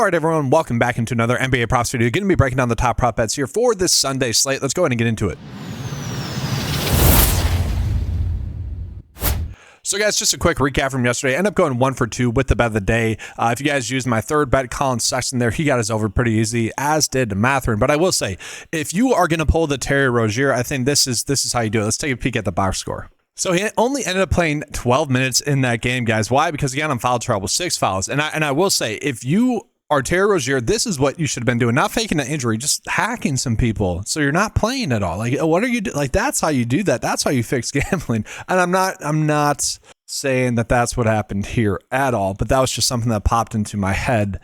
All right, everyone, welcome back into another NBA props video. Going to be breaking down the top prop bets here for this Sunday slate. Let's go ahead and get into it. So guys, just a quick recap from yesterday. I ended up going 1 for 2 with the bet of the day. If you guys used my third bet, Colin Sexton there, he got us over pretty easy, as did Matherin. But I will say, if you are going to pull the Terry Rozier, I think this is how you do it. Let's take a peek at the box score. So he only ended up playing 12 minutes in that game, guys. Why? Because he got on foul trouble, 6 fouls. And I will say, if you are Terry Rozier, this is what you should have been doing. Not faking an injury, just hacking some people. So you're not playing at all. Like, what are you doing? Like, that's how you do that. That's how you fix gambling. And I'm not saying that that's what happened here at all, but that was just something that popped into my head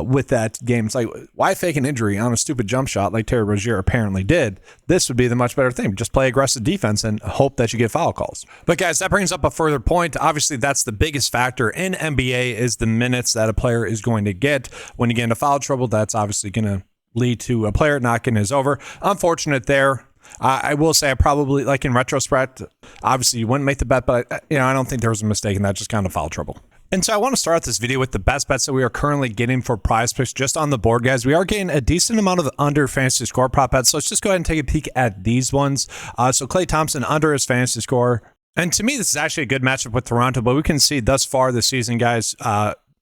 with that game. It's like, why fake an injury on a stupid jump shot like Terry Rozier apparently did? This would be the much better thing. Just play aggressive defense and hope that you get foul calls. But guys, that brings up a further point. Obviously, that's the biggest factor in NBA is the minutes that a player is going to get. When you get into foul trouble, that's obviously going to lead to a player not getting his over. Unfortunate there. I will say I probably, like in retrospect, obviously you wouldn't make the bet, but I don't think there was a mistake in that, just kind of foul trouble. And so I want to start this video with the best bets that we are currently getting for PrizePicks just on the board, guys. We are getting a decent amount of under fantasy score prop bets. So let's just go ahead and take a peek at these ones. So Klay Thompson under his fantasy score. And to me, this is actually a good matchup with Toronto, but we can see thus far this season, guys,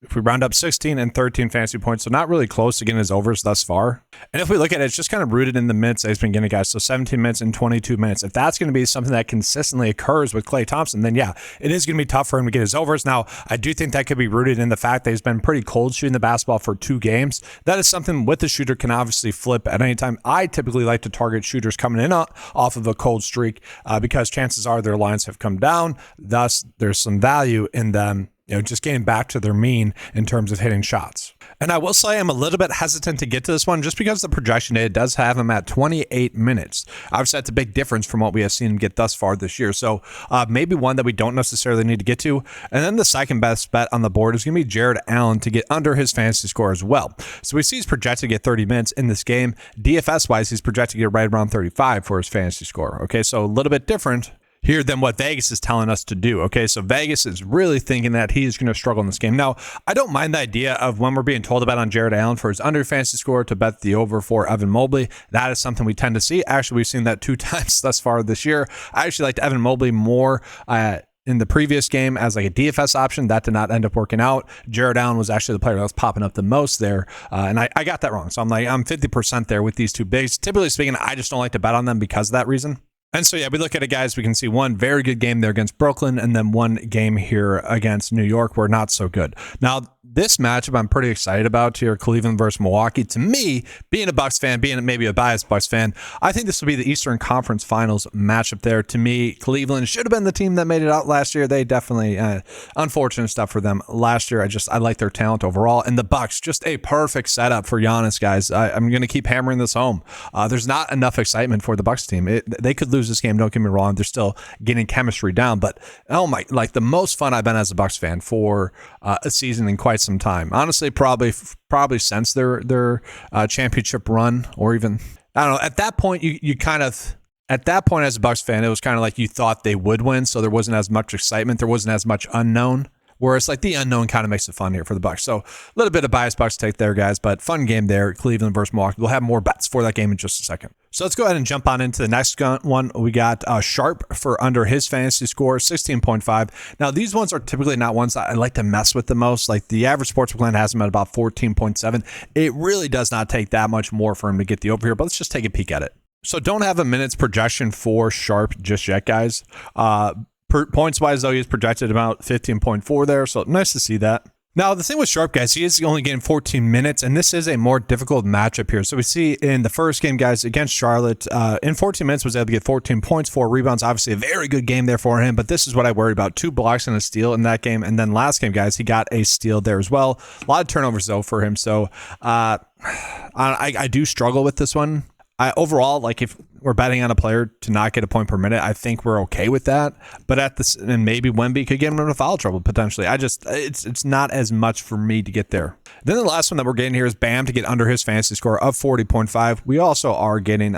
if we round up 16 and 13 fantasy points, so not really close to getting his overs thus far. And if we look at it, it's just kind of rooted in the minutes that he's been getting, guys. So 17 minutes and 22 minutes. If that's going to be something that consistently occurs with Klay Thompson, then yeah, it is going to be tough for him to get his overs. Now, I do think that could be rooted in the fact that he's been pretty cold shooting the basketball for 2 games. That is something with the shooter can obviously flip at any time. I typically like to target shooters coming in off of a cold streak because chances are their lines have come down. Thus, there's some value in them, just getting back to their mean in terms of hitting shots. And I will say I'm a little bit hesitant to get to this one just because the projection data does have him at 28 minutes. Obviously, that's a big difference from what we have seen him get thus far this year. So maybe one that we don't necessarily need to get to. And then the second best bet on the board is going to be Jared Allen to get under his fantasy score as well. So we see he's projected to get 30 minutes in this game. DFS-wise, he's projected to get right around 35 for his fantasy score. Okay, so a little bit different here than what Vegas is telling us to do. Okay, so Vegas is really thinking that he's going to struggle in this game. Now, I don't mind the idea of when we're being told about on Jared Allen for his under fantasy score to bet the over for Evan Mobley. That is something we tend to see. Actually, we've seen that 2 times thus far this year. I actually liked Evan Mobley more in the previous game as like a DFS option. That did not end up working out. Jared Allen was actually the player that was popping up the most there. And I got that wrong. So I'm 50% there with these 2 bigs. Typically speaking, I just don't like to bet on them because of that reason. And so, yeah, we look at it, guys, we can see one very good game there against Brooklyn and then one game here against New York where not so good. Now, this matchup I'm pretty excited about here, Cleveland versus Milwaukee. To me, being a Bucks fan, being maybe a biased Bucks fan, I think this will be the Eastern Conference Finals matchup there. To me, Cleveland should have been the team that made it out last year. They definitely, unfortunate stuff for them last year. I like their talent overall. And the Bucks, just a perfect setup for Giannis, guys. I'm going to keep hammering this home. There's not enough excitement for the Bucks team. They could lose this game, don't get me wrong. They're still getting chemistry down. But, the most fun I've been as a Bucks fan for a season in quite some time. Honestly, probably since their championship run, or even, I don't know, at that point at that point as a Bucks fan, it was kind of like you thought they would win, so there wasn't as much excitement, there wasn't as much unknown. Whereas the unknown kind of makes it fun here for the Bucks. So a little bit of biased Bucks take there, guys, but fun game there, Cleveland versus Milwaukee. We'll have more bets for that game in just a second. So let's go ahead and jump on into the next one. We got Sharp for under his fantasy score, 16.5. Now, these ones are typically not ones that I like to mess with the most. Like the average sportsbook line has him at about 14.7. It really does not take that much more for him to get the over here, but let's just take a peek at it. So don't have a minutes projection for Sharp just yet, guys. Points wise, though, he's projected about 15.4 there, so nice to see that. Now, the thing with Sharp, guys, he is only getting 14 minutes, and this is a more difficult matchup here. So we see in the first game, guys, against Charlotte, in 14 minutes was able to get 14 points, 4 rebounds. Obviously, a very good game there for him, but this is what I worry about. 2 blocks and a steal in that game, and then last game, guys, he got a steal there as well. A lot of turnovers, though, for him, so I do struggle with this one. Overall, if we're betting on a player to not get a point per minute, I think we're okay with that. But and maybe Wemby could get him into foul trouble potentially. It's not as much for me to get there. Then the last one that we're getting here is Bam to get under his fantasy score of 40.5. We also are getting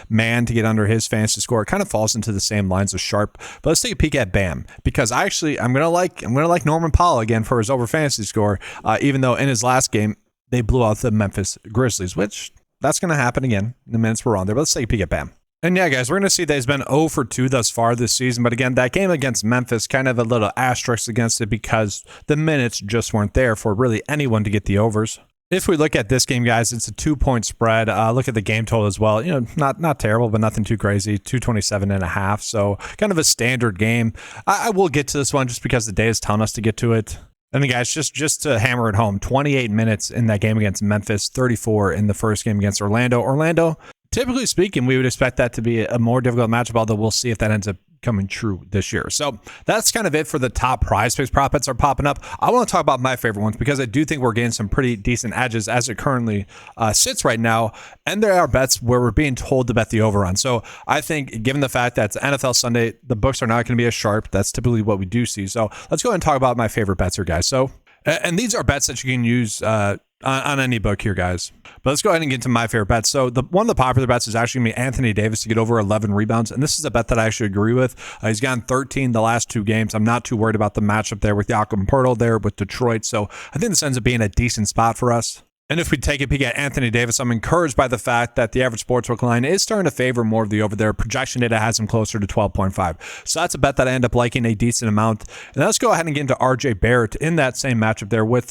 Man to get under his fantasy score. It kind of falls into the same lines as Sharp. But let's take a peek at Bam, because I'm gonna like Norman Powell again for his over fantasy score. Even though in his last game they blew out the Memphis Grizzlies, which that's going to happen again in the minutes we're on there. But let's take a peek at Bam. And yeah, guys, we're going to see that he's been 0 for 2 thus far this season. But again, that game against Memphis, kind of a little asterisk against it because the minutes just weren't there for really anyone to get the overs. If we look at this game, guys, it's a 2-point spread. Look at the game total as well. Not terrible, but nothing too crazy. 227.5. So kind of a standard game. I will get to this one just because the day is telling us to get to it. And then, guys, just to hammer it home, 28 minutes in that game against Memphis, 34 in the first game against Orlando. Orlando, typically speaking, we would expect that to be a more difficult matchup, although we'll see if that ends up coming true this year. So that's kind of it for the top PrizePicks prop bets are popping up. I want to talk about my favorite ones because I do think we're getting some pretty decent edges as it currently sits right now. And there are bets where we're being told to bet the over on. So I think given the fact that it's NFL Sunday, the books are not going to be as sharp. That's typically what we do see. So let's go ahead and talk about my favorite bets here, guys. So, and these are bets that you can use on any book here, guys. But let's go ahead and get to my favorite bets. So one of the popular bets is actually going to be Anthony Davis to get over 11 rebounds. And this is a bet that I actually agree with. He's gotten 13 the last 2 games. I'm not too worried about the matchup there with Jakob Poeltl there with Detroit. So I think this ends up being a decent spot for us. And if we take a peek at Anthony Davis, I'm encouraged by the fact that the average sportsbook line is starting to favor more of the over there. Projection data has him closer to 12.5. So that's a bet that I end up liking a decent amount. And let's go ahead and get into RJ Barrett in that same matchup there with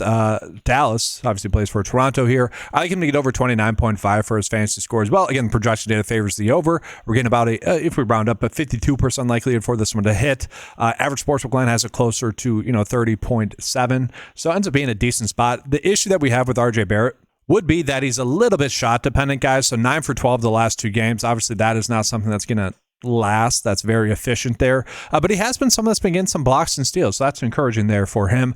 Dallas. Obviously plays for Toronto here. I like him to get over 29.5 for his fantasy score as well. Again, projection data favors the over. We're getting about if we round up, a 52% likelihood for this one to hit. Average sportsbook line has it closer to 30.7. So it ends up being a decent spot. The issue that we have with RJ Barrett would be that he's a little bit shot dependent, guys. So 9 for 12 the last 2 games. Obviously, that is not something that's going to last. That's very efficient there. But he has been someone that's been getting some blocks and steals. So that's encouraging there for him.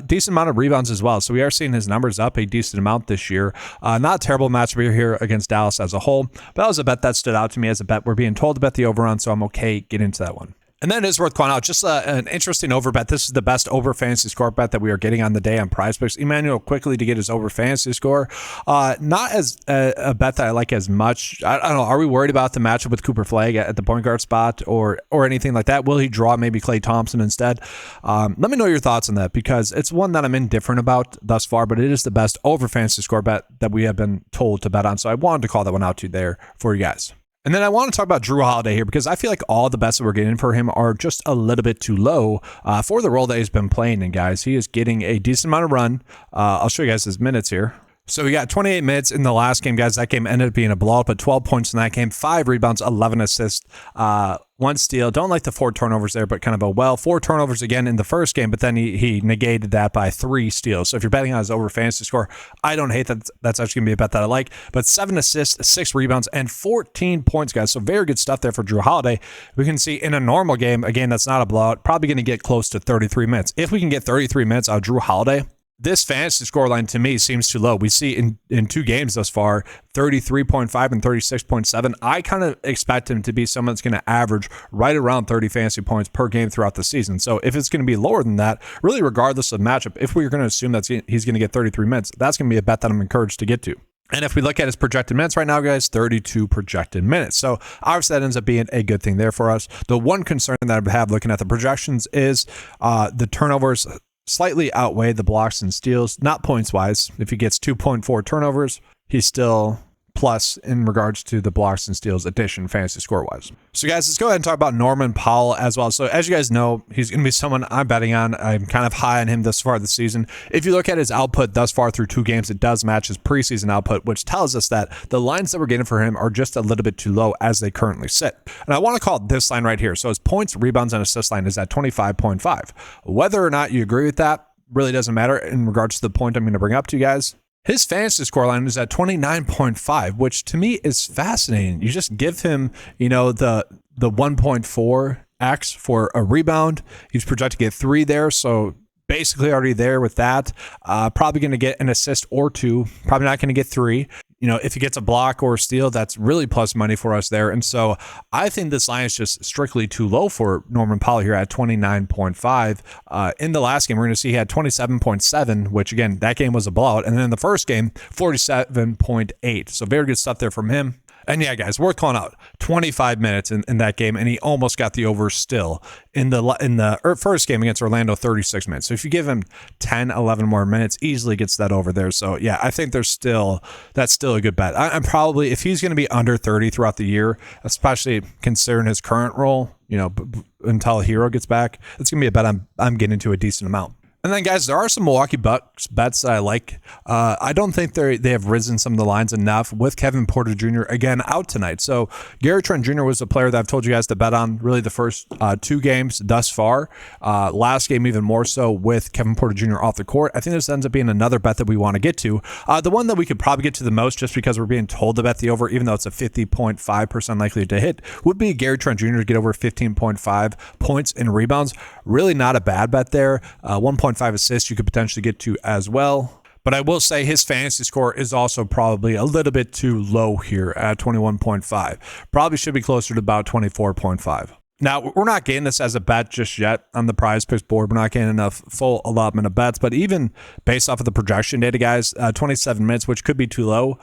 Decent amount of rebounds as well. So we are seeing his numbers up a decent amount this year. Not a terrible matchup here against Dallas as a whole. But that was a bet that stood out to me as a bet we're being told to bet the over on. So I'm okay getting into that one. And then it is worth calling out just an interesting over bet. This is the best over fantasy score bet that we are getting on the day on PrizePicks. Emmanuel quickly to get his over fantasy score. Not as a bet that I like as much. I don't know. Are we worried about the matchup with Cooper Flagg at the point guard spot or anything like that? Will he draw maybe Klay Thompson instead? Let me know your thoughts on that because it's one that I'm indifferent about thus far, but it is the best over fantasy score bet that we have been told to bet on. So I wanted to call that one out to you there for you guys. And then I want to talk about Jrue Holiday here because I feel like all the bets that we're getting for him are just a little bit too low for the role that he's been playing in, guys. He is getting a decent amount of run. I'll show you guys his minutes here. So we got 28 minutes in the last game, guys. That game ended up being a blowout, but 12 points in that game, 5 rebounds, 11 assists, 1 steal. Don't like the 4 turnovers there, but kind of 4 turnovers again in the first game, but then he negated that by 3 steals. So if you're betting on his over fantasy score, I don't hate that. That's actually going to be a bet that I like. But 7 assists, 6 rebounds, and 14 points, guys. So very good stuff there for Jrue Holiday. We can see in a normal game, again, that's not a blowout, probably going to get close to 33 minutes. If we can get 33 minutes out of Jrue Holiday, this fantasy scoreline to me seems too low. We see in 2 games thus far, 33.5 and 36.7. I kind of expect him to be someone that's going to average right around 30 fantasy points per game throughout the season. So if it's going to be lower than that, really regardless of matchup, if we're going to assume that he's going to get 33 minutes, that's going to be a bet that I'm encouraged to get to. And if we look at his projected minutes right now, guys, 32 projected minutes. So obviously that ends up being a good thing there for us. The one concern that I have looking at the projections is the turnovers slightly outweigh the blocks and steals, not points wise. If he gets 2.4 turnovers, he's still plus in regards to the blocks and steals addition fantasy score wise. So guys, let's go ahead and talk about Norman Powell as well. So as you guys know, he's going to be someone I'm betting on. I'm kind of high on him thus far this season. If you look at his output thus far through 2 games, it does match his preseason output, which tells us that the lines that we're getting for him are just a little bit too low as they currently sit. And I want to call this line right here. So his points, rebounds, and assist line is at 25.5. Whether or not you agree with that really doesn't matter in regards to the point I'm going to bring up to you guys. His fantasy scoreline is at 29.5, which to me is fascinating. You just give him, the 1.4x for a rebound. He's projected to get 3 there, so basically already there with that. Probably going to get an assist or 2. Probably not going to get 3. If he gets a block or a steal, that's really plus money for us there. And so I think this line is just strictly too low for Norman Powell here at 29.5. In the last game, we're going to see he had 27.7, which again, that game was a blowout. And then in the first game, 47.8. So very good stuff there from him. And yeah, guys, worth calling out. 25 minutes in that game, and he almost got the over still in the first game against Orlando, 36 minutes. So if you give him 10, 11 more minutes, easily gets that over there. So yeah, I think that's still a good bet. I'm probably, if he's going to be under 30 throughout the year, especially considering his current role, until Hero gets back, it's going to be a bet I'm getting into a decent amount. And then, guys, there are some Milwaukee Bucks bets that I like. I don't think they have risen some of the lines enough with Kevin Porter Jr. again out tonight. So Gary Trent Jr. was a player that I've told you guys to bet on really the first 2 games thus far. Last game even more so with Kevin Porter Jr. off the court. I think this ends up being another bet that we want to get to. The one that we could probably get to the most, just because we're being told to bet the over, even though it's a 50.5% likely to hit, would be Gary Trent Jr. to get over 15.5 points and rebounds. Really not a bad bet there. 1.5 assists you could potentially get to as well. But I will say his fantasy score is also probably a little bit too low here at 21.5. Probably should be closer to about 24.5. Now, we're not getting this as a bet just yet on the PrizePicks board. We're not getting enough full allotment of bets, but even based off of the projection data, guys, 27 minutes, which could be too low,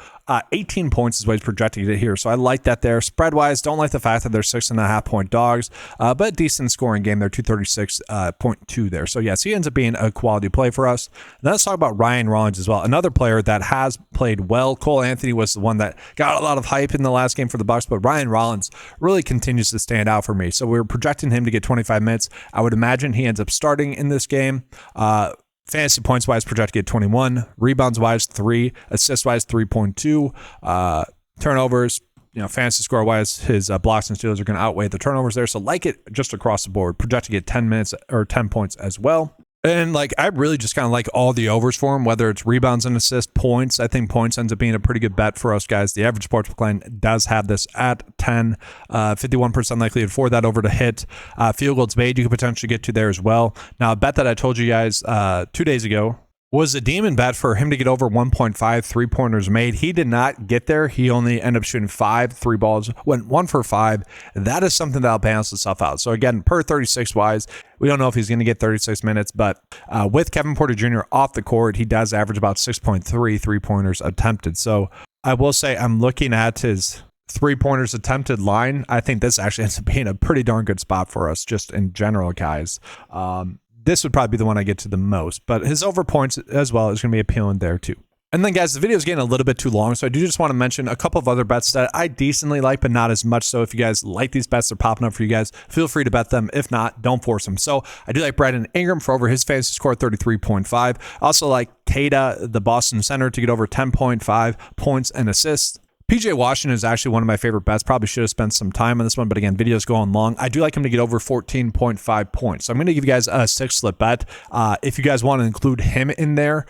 18 points is what he's projecting it here. So I like that there. Spread-wise, don't like the fact that they're 6.5-point dogs, but decent scoring game there, 236.2 there. So yes, he ends up being a quality play for us. Now let's talk about Ryan Rollins as well. Another player that has played well. Cole Anthony was the one that got a lot of hype in the last game for the Bucks, but Ryan Rollins really continues to stand out for me. So we're projecting him to get 25 minutes. I would imagine he ends up starting in this game. Fantasy points wise, projected to get 21. Rebounds wise, 3. Assist wise, 3.2. Turnovers, fantasy score wise, his blocks and steals are going to outweigh the turnovers there. So like it just across the board. Projected to get 10 minutes or 10 points as well. And I really just kind of like all the overs for him, whether it's rebounds and assists, points. I think points ends up being a pretty good bet for us guys. The average sportsbook line does have this at 10, 51% likelihood for that over to hit. Field goals made, you could potentially get to there as well. Now, a bet that I told you guys 2 days ago was a demon bet for him to get over 1.5 3-pointers made. He did not get there. He only ended up shooting 5 3 balls, went 1 for 5. That is something that'll balance itself out. So again, per 36 wise, we don't know if he's going to get 36 minutes, but with Kevin Porter Jr. off the court, he does average about 6.3 3-pointers attempted. So I will say I'm looking at his 3-pointers attempted line. I think this actually ends up being a pretty darn good spot for us just in general, guys. This would probably be the one I get to the most, but his over points as well is going to be appealing there too. And then, guys, the video is getting a little bit too long, so I do just want to mention a couple of other bets that I decently like, but not as much. So if you guys like these bets, they're popping up for you guys, feel free to bet them. If not, don't force them. So I do like Brandon Ingram for over his fantasy score, 33.5. Also like Kada, the Boston center, to get over 10.5 points and assists. PJ Washington is actually one of my favorite bets. Probably should have spent some time on this one, but again, video's going long. I do like him to get over 14.5 points. So I'm going to give you guys a 6-slip bet. If you guys want to include him in there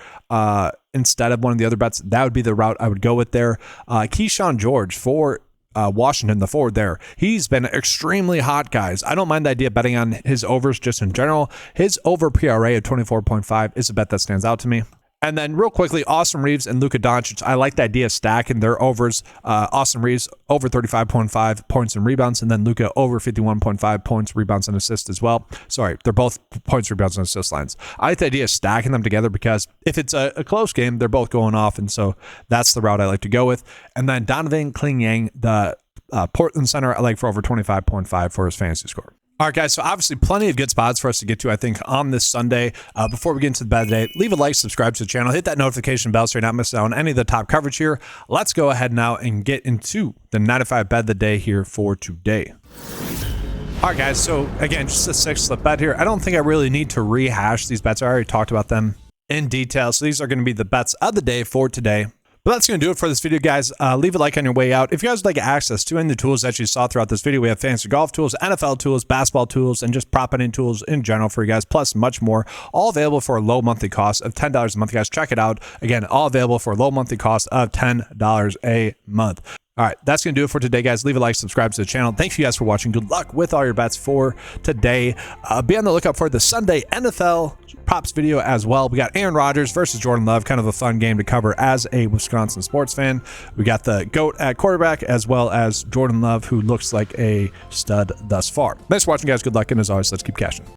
instead of one of the other bets, that would be the route I would go with there. Keyshawn George for Washington, the forward there. He's been extremely hot, guys. I don't mind the idea of betting on his overs just in general. His over PRA of 24.5 is a bet that stands out to me. And then real quickly, Austin Reeves and Luka Doncic. I like the idea of stacking their overs. Austin Reeves over 35.5 points and rebounds, and then Luka over 51.5 points, rebounds, and assists as well. Sorry, they're both points, rebounds, and assist lines. I like the idea of stacking them together because if it's a close game, they're both going off, and so that's the route I like to go with. And then Donovan Clingan, the Portland center, I like for over 25.5 for his fantasy score. All right, guys, so obviously plenty of good spots for us to get to, I think, on this Sunday. Before we get into the bet of the day, leave a like, subscribe to the channel, hit that notification bell so you're not missing out on any of the top coverage here. Let's go ahead now and get into the 95 bet of the day here for today. All right, guys, so again, just a 6-slip bet here. I don't think I really need to rehash these bets. I already talked about them in detail, so these are going to be the bets of the day for today. But that's going to do it for this video, guys. Leave a like on your way out. If you guys would like access to any of the tools that you saw throughout this video, we have fantasy golf tools, NFL tools, basketball tools, and just prop betting tools in general for you guys, plus much more, all available for a low monthly cost of $10 a month, guys. Check it out. Again, all available for a low monthly cost of $10 a month. All right, that's going to do it for today, guys. Leave a like, subscribe to the channel. Thank you guys for watching. Good luck with all your bets for today. Be on the lookout for the Sunday NFL props video as well. We got Aaron Rodgers versus Jordan Love, kind of a fun game to cover as a Wisconsin sports fan. We got the GOAT at quarterback as well as Jordan Love, who looks like a stud thus far. Thanks for watching, guys. Good luck, and as always, let's keep cashing.